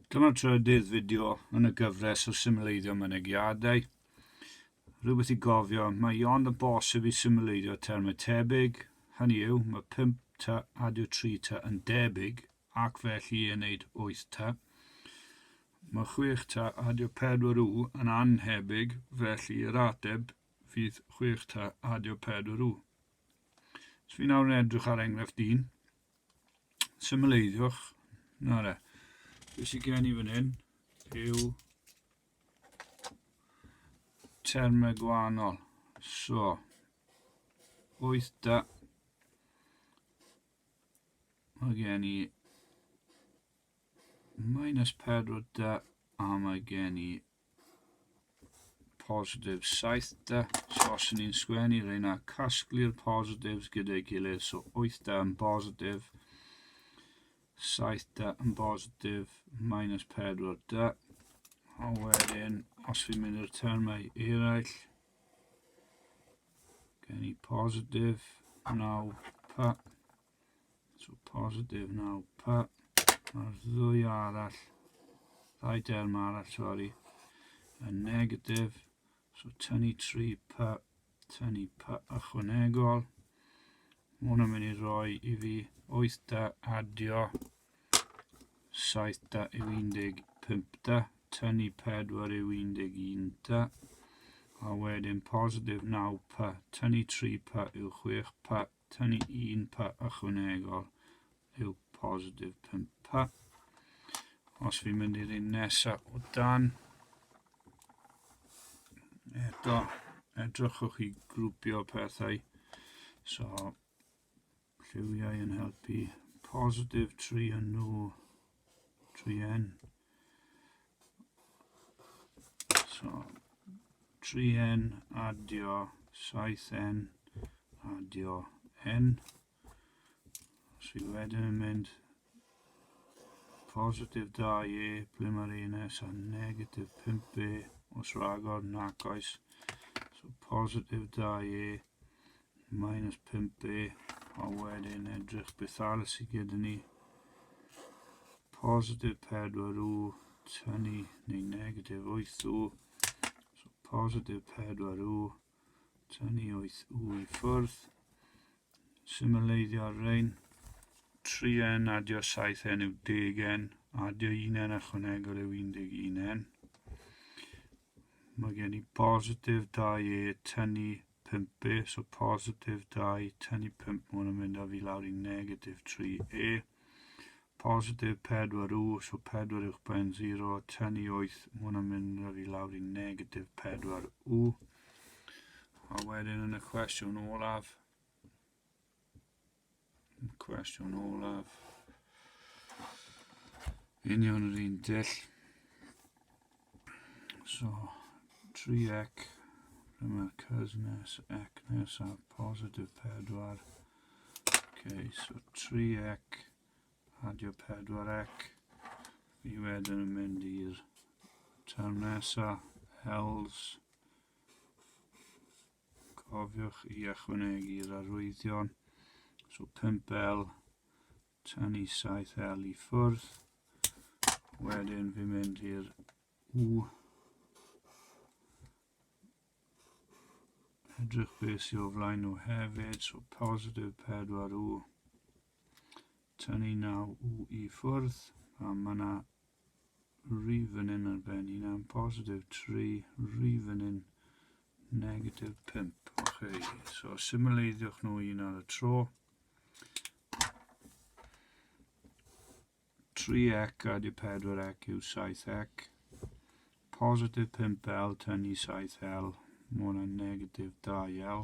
Dyma trydydd fideo yn y gyfres o symleiddio mynegiadau. Rhywbeth i gofio, mae ond yn bosib i symleiddio termau tebyg. Hynny yw, mae 5 ta adio 3 ta yn debyg ac felly yn neud 8 ta. Mae 6 ta adio 4 w yn anhebyg, felly yr ateb fydd 6 ta adio 4 w. So fi nawr yn edrych ar enghraifft 1. Symleiddiwch. Nawr beth sydd gen I fan hyn yw termau gwahanol. So, 8 da. Mae gen I -4 da a mae gen I positif 7 da. So os ni'n sgwennu reina casglu'r positives gyda'i gilydd. So 8 da yn positif, 7 da yn positif, -4 da. A wedyn, os fi'n mynd i'r termau eraill, gen I positif 9 pa. So positif 9 pa. Mae'r ddau derm arall, yn negatif. So tynnu 3 pa, tynnu pa ychwanegol. Mae hwnna'n mynd I roi I fi 8 da adio 7 da yw 15 da. Tynnu 4 yw 11 da. A wedyn positif 9 pa, tynnu 3 pa yw 6 pa, tynnu 1 pa ychwanegol yw positif 5 pa. Os fi'n mynd i'r un nesaf o dan, eto, edrychwch I grwpio pethau. So, lliwiau yn helpu. Positif 3 yn nhw, 3n. So, 3n adio 7n adio n. Os fi wedyn yn mynd positif 2e, ble mae'r un nesaf, negatif 5e, os ragor nac oes. So positif 2e, minus 5e, a wedyn edrych beth arall sydd gyda ni. Positif 4 w, tynnu, neu negatif 8 w. So positif 4 w, tynnu 8 w I ffwrdd. Symleiddio rein. 3n adio 7n yw 10n, adio 1n ychwanegol yw 11n. Mae gen I positif 2e tynnu 5e, so positif 2 tynnu 5, mae hwnna'n mynd â fi lawr I negatif 3e. Positif 4 w, so 4 uwch ben 0, tynnu 8, mae hwnna'n mynd â fi lawr I negatif 4 w. A wedyn yn y cwestiwn olaf, union yr un dull. So 3ec, ble mae'r cys ec nesaf, positif 4. Okay, so 3ec adio 4ec. Fi wedyn yn mynd i'r term nesaf, els. Cofiwch I ychwanegu'r arwyddion. So 5l, tynnu 7l I ffwrdd. Wedyn fi'n mynd i'r w. Edrych beth sydd o flaen nhw hefyd. So positif 4 w. Tynnu 9 w I ffwrdd. A mae yna rif yn un ar ben I na'n positif 3, rif yn un negatif 5. Okay. So symleiddiwch nhw un ar y tro. 3ec adio 4ec yw 7ec. Positif 5l tynnu 7l, mae hwnna'n negatif 2l.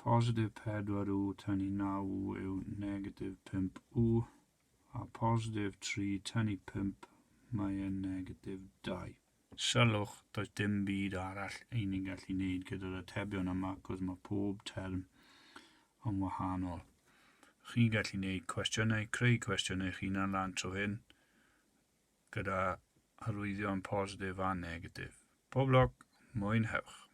Positif 4 w tynnu 9 w yw negatif 5 w. A positif 3 tynnu 5, mae e'n negatif 2. Sylwch, does dim byd arall ein ni'n gallu gwneud gyda'r atebion yma, cos mae pob term yn wahanol. Chi'n gallu gwneud cwestiynau, creu cwestiynau eich hunan lan tro hyn, gyda arwyddion positif a negatif. Pob lwc, mwynhewch.